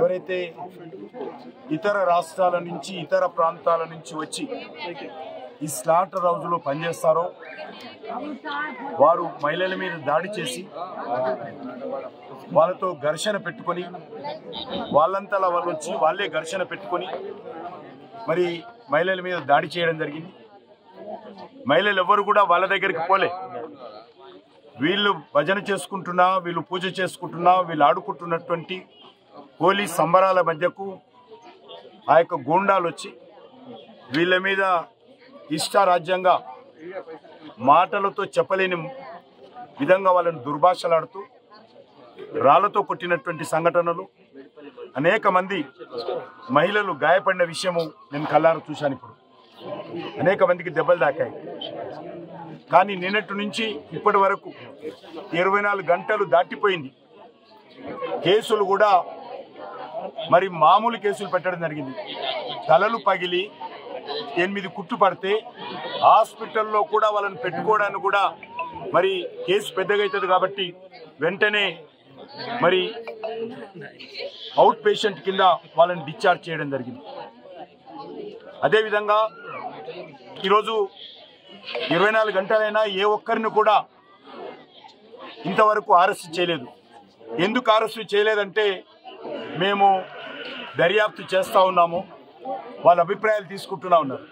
ఎవరైతే ఇతర రాష్ట్రాల నుంచి ఇతర ప్రాంతాల నుంచి వచ్చి ఈ స్లాటర్ హౌస్లో పనిచేస్తారో వారు మహిళల మీద దాడి చేసి వాళ్ళతో ఘర్షణ పెట్టుకొని వాళ్ళంతలా వాళ్ళు వచ్చి వాళ్ళే ఘర్షణ పెట్టుకొని మరి మహిళల మీద దాడి చేయడం జరిగింది. మహిళలు ఎవరు కూడా వాళ్ళ దగ్గరికి పోలే. వీళ్ళు భజన చేసుకుంటున్నా, వీళ్ళు పూజ చేసుకుంటున్నా, వీళ్ళు ఆడుకుంటున్నటువంటి హోలీ సంబరాల మధ్యకు ఆ యొక్క గూండాలు వచ్చి వీళ్ళ మీద ఇష్టారాజ్యంగా మాటలతో చెప్పలేని విధంగా వాళ్ళని దుర్భాషలాడుతూ రాళ్లతో కొట్టినటువంటి సంఘటనలు, అనేక మంది మహిళలు గాయపడిన విషయము నేను కళ్ళారా చూశాను. ఇప్పుడు అనేక మందికి దెబ్బలు తాకాయి. కానీ నిన్నటి నుంచి ఇప్పటి వరకు 24 గంటలు దాటిపోయింది. కేసులు కూడా మరి మామూలు కేసులు పెట్టడం జరిగింది. తలలు పగిలి 8 కుట్లు పడితే హాస్పిటల్లో కూడా వాళ్ళని పెట్టుకోవడానికి కూడా మరి కేసు పెద్దగా అవుతుంది కాబట్టి వెంటనే మరి అవుట్ పేషెంట్ కింద వాళ్ళని డిశ్చార్జ్ చేయడం జరిగింది. అదేవిధంగా ఈరోజు 24 గంటలైనా ఏ ఒక్కరిని కూడా ఇంతవరకు అరెస్ట్ చేయలేదు. ఎందుకు అరెస్ట్ చేయలేదంటే మేము దర్యాప్తు చేస్తూ ఉన్నాము, వాళ్ళ అభిప్రాయాలు తీసుకుంటూనే ఉన్నారు.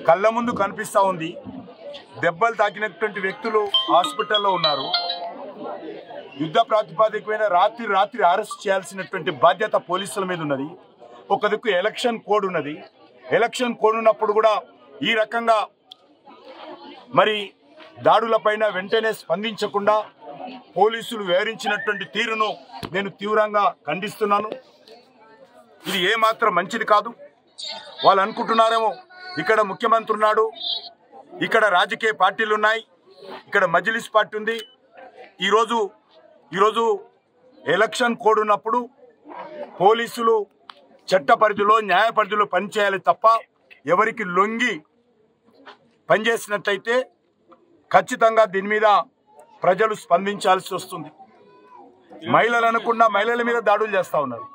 కళ్ళ ముందు కనిపిస్తూ ఉంది. దెబ్బలు తాకినటువంటి వ్యక్తులు హాస్పిటల్లో ఉన్నారు. యుద్ధ ప్రాతిపదికమైన రాత్రి అరెస్ట్ చేయాల్సినటువంటి బాధ్యత పోలీసుల మీద ఉన్నది. ఒక దిక్కు ఎలక్షన్ కోడ్ ఉన్నది. ఎలక్షన్ కోడ్ ఉన్నప్పుడు కూడా ఈ రకంగా మరి దాడులపైన వెంటనే స్పందించకుండా పోలీసులు వివరించినటువంటి తీరును నేను తీవ్రంగా ఖండిస్తున్నాను. ఇది ఏమాత్రం మంచిది కాదు. వాళ్ళు అనుకుంటున్నారేమో ఇక్కడ ముఖ్యమంత్రి ఉన్నాడు, ఇక్కడ రాజకీయ పార్టీలు ఉన్నాయి, ఇక్కడ మజ్లిస్ పార్టీ ఉంది. ఈరోజు ఎలక్షన్ కోడ్ ఉన్నప్పుడు పోలీసులు చట్ట పరిధిలో న్యాయ పరిధిలో పనిచేయాలి తప్ప ఎవరికి లొంగి పనిచేసినట్లయితే ఖచ్చితంగా దీని మీద ప్రజలు స్పందించాల్సి వస్తుంది. మహిళలు అనకుండా మహిళల మీద దాడులు చేస్తూ ఉన్నారు.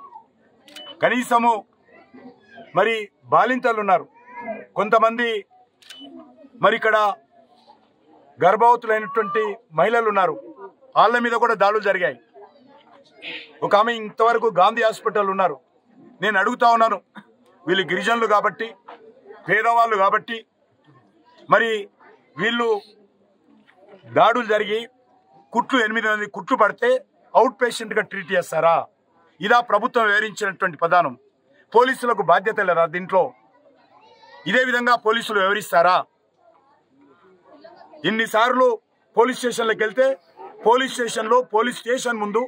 కనీసము మరి బాలింతలు ఉన్నారు, కొంతమంది మరి ఇక్కడ గర్భవతులైనటువంటి మహిళలు ఉన్నారు, వాళ్ళ మీద కూడా దాడులు జరిగాయి. ఒక ఆమె ఇంతవరకు గాంధీ హాస్పిటల్ ఉన్నారు. నేను అడుగుతా ఉన్నాను, వీళ్ళు గిరిజనులు కాబట్టి, పేదవాళ్ళు కాబట్టి మరి వీళ్ళు దాడులు జరిగి 8 కుట్లు పడితే అవుట్ పేషెంట్గా ట్రీట్ చేస్తారా? ఇదా ప్రభుత్వం వివరించినటువంటి ప్రధానం? పోలీసులకు బాధ్యత లేదా దీంట్లో? ఇదే విధంగా పోలీసులు వివరిస్తారా? ఇన్నిసార్లు పోలీస్ స్టేషన్లకు వెళ్తే పోలీస్ స్టేషన్ ముందు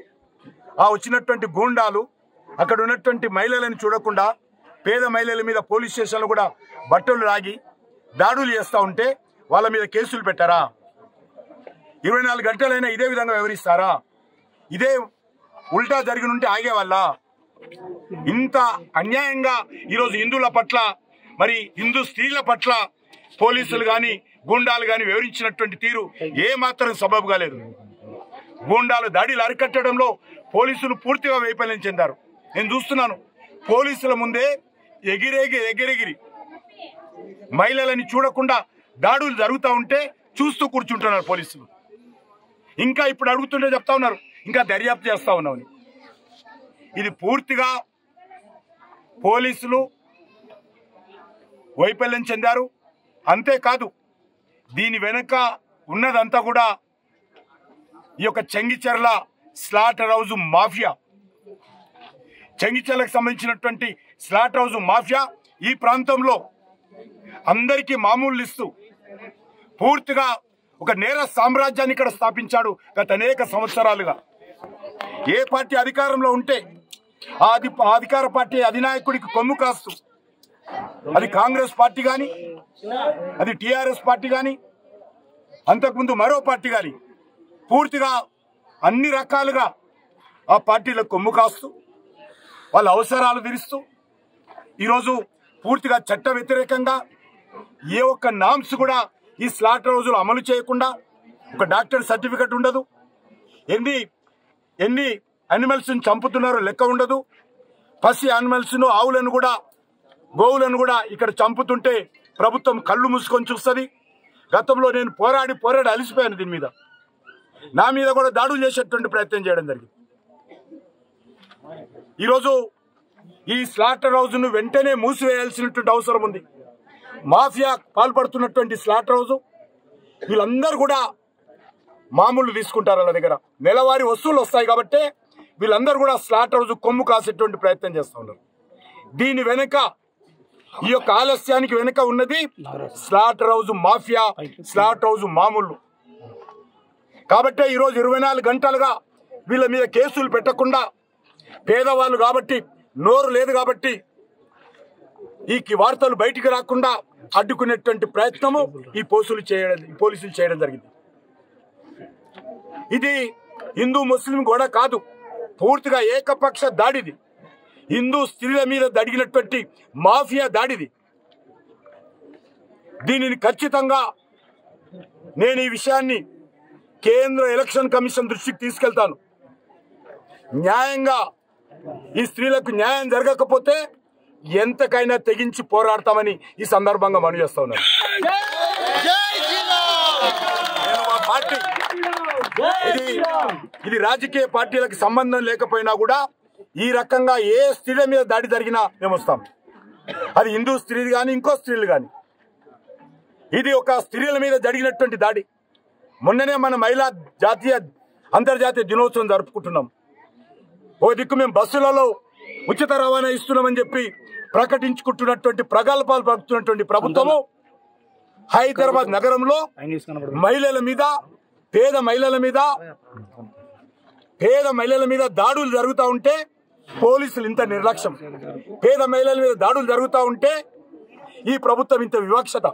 ఆ వచ్చినటువంటి గూండాలు అక్కడ ఉన్నటువంటి మహిళలను చూడకుండా పేద మహిళల మీద పోలీస్ స్టేషన్లో కూడా బట్టలు లాగి దాడులు చేస్తూ ఉంటే వాళ్ళ మీద కేసులు పెట్టారా? 24 గంటలైనా ఇదే విధంగా వివరిస్తారా? ఇదే ఉల్టా జరిగి ఉంటే ఆగేవాళ్ళ? ఇంత అన్యాయంగా ఈరోజు హిందువుల పట్ల మరి హిందూ స్త్రీల పట్ల పోలీసులు కానీ గూండాలు కానీ వివరించినటువంటి తీరు ఏమాత్రం సబబుగా లేదు. గూండాలు దాడిలు అరికట్టడంలో పోలీసులు పూర్తిగా వైఫల్యం చెందారు. నేను చూస్తున్నాను, పోలీసుల ముందే ఎగిరెగిరి మహిళలని చూడకుండా దాడులు జరుగుతూ ఉంటే చూస్తూ కూర్చుంటున్నారు పోలీసులు. ఇంకా ఇప్పుడు అడుగుతుంటే చెప్తా ఉన్నారు ఇంకా దర్యాప్తు చేస్తా ఉన్నామని. ఇది పూర్తిగా పోలీసులు వైఫల్యం చెందారు. అంతేకాదు దీని వెనుక ఉన్నదంతా కూడా ఈ యొక్క చెంగిచెర్ల స్లాటర్ హౌస్ మాఫియా. చెంగిచెర్లకు సంబంధించినటువంటి స్లాటర్ హౌస్ మాఫియా ఈ ప్రాంతంలో అందరికీ మామూలు ఇస్తూ పూర్తిగా ఒక నేర సామ్రాజ్యాన్ని ఇక్కడ స్థాపించాడు గత అనేక సంవత్సరాలుగా. ఏ పార్టీ అధికారంలో ఉంటే ఆ అధికార పార్టీ అధినాయకుడికి కొమ్ము కాస్తూ, అది కాంగ్రెస్ పార్టీ కానీ, అది టీఆర్ఎస్ పార్టీ కానీ, అంతకుముందు మరో పార్టీ కానీ, పూర్తిగా అన్ని రకాలుగా ఆ పార్టీలకు కొమ్ము కాస్తూ వాళ్ళ అవసరాలు తీరుస్తూ ఈరోజు పూర్తిగా చట్ట వ్యతిరేకంగా ఏ ఒక్క నామ్స్ కూడా ఈ స్లాటర్ హౌస్లో అమలు చేయకుండా, ఒక డాక్టర్ సర్టిఫికెట్ ఉండదు, ఎన్ని అనిమల్స్ని చంపుతున్నారో లెక్క ఉండదు, పసి యానిమల్స్ను ఆవులను కూడా గోవులను కూడా ఇక్కడ చంపుతుంటే ప్రభుత్వం కళ్ళు మూసుకొని చూస్తుంది. గతంలో నేను పోరాడి అలిసిపోయాను. దీని మీద నా మీద కూడా దాడులు చేసేటువంటి ప్రయత్నం చేయడం జరిగింది. ఈరోజు ఈ స్లాటర్ హౌస్ను వెంటనే మూసివేయాల్సినటువంటి అవసరం ఉంది. మాఫియా పాల్పడుతున్నటువంటి స్లాటర్ హౌస్ వీళ్ళందరూ కూడా మామూలు తీసుకుంటారు. వాళ్ళ దగ్గర నెలవారీ వస్తువులు వస్తాయి కాబట్టి వీళ్ళందరూ కూడా స్లాటర్ హౌస్ కొమ్ము కాసేటువంటి ప్రయత్నం చేస్తూ ఉన్నారు. దీని వెనుక ఈ యొక్క ఆలస్యానికి వెనుక ఉన్నది slaughter house mafia, slaughter house మామూలు. కాబట్టి ఈరోజు 24 గంటలుగా వీళ్ళ మీద కేసులు పెట్టకుండా పేదవాళ్ళు కాబట్టి నోరు లేదు కాబట్టి ఈ వార్తలు బయటికి రాకుండా అడ్డుకునేటువంటి ప్రయత్నము ఈ పోలీసులు చేయడం జరిగింది. ఇది హిందూ ముస్లిం కూడా కాదు, పూర్తిగా ఏకపక్ష దాడిది. హిందూ స్త్రీల మీద జరిగినటువంటి మాఫియా దాడిది. దీనిని ఖచ్చితంగా నేను ఈ విషయాన్ని కేంద్ర ఎలక్షన్ కమిషన్ దృష్టికి తీసుకెళ్తాను. న్యాయంగా ఈ స్త్రీలకు న్యాయం జరగకపోతే ఎంతకైనా తెగించి పోరాడతామని ఈ సందర్భంగా మనవి చేస్తా ఉన్నాను. ఇది రాజకీయ పార్టీలకు సంబంధం లేకపోయినా కూడా ఈ రకంగా ఏ స్త్రీల మీద దాడి జరిగినా మేము వస్తాం. అది హిందూ స్త్రీలు కానీ ఇంకో స్త్రీలు కానీ. ఇది ఒక స్త్రీల మీద జరిగినటువంటి దాడి. మొన్ననే మన మహిళా అంతర్జాతీయ దినోత్సవం జరుపుకుంటున్నాం. ఓ దిక్కు మేము బస్సులలో ఉచిత రవాణా ఇస్తున్నామని చెప్పి ప్రకటించుకుంటున్నటువంటి ప్రగల్భాలు పలుకుతున్నటువంటి ప్రభుత్వము హైదరాబాద్ నగరంలో మహిళల మీద పేద మహిళల మీద దాడులు జరుగుతూ ఉంటే పోలీసులు ఇంత నిర్లక్ష్యం, పేద మహిళల మీద దాడులు జరుగుతూ ఉంటే ఈ ప్రభుత్వం ఇంత వివక్షత.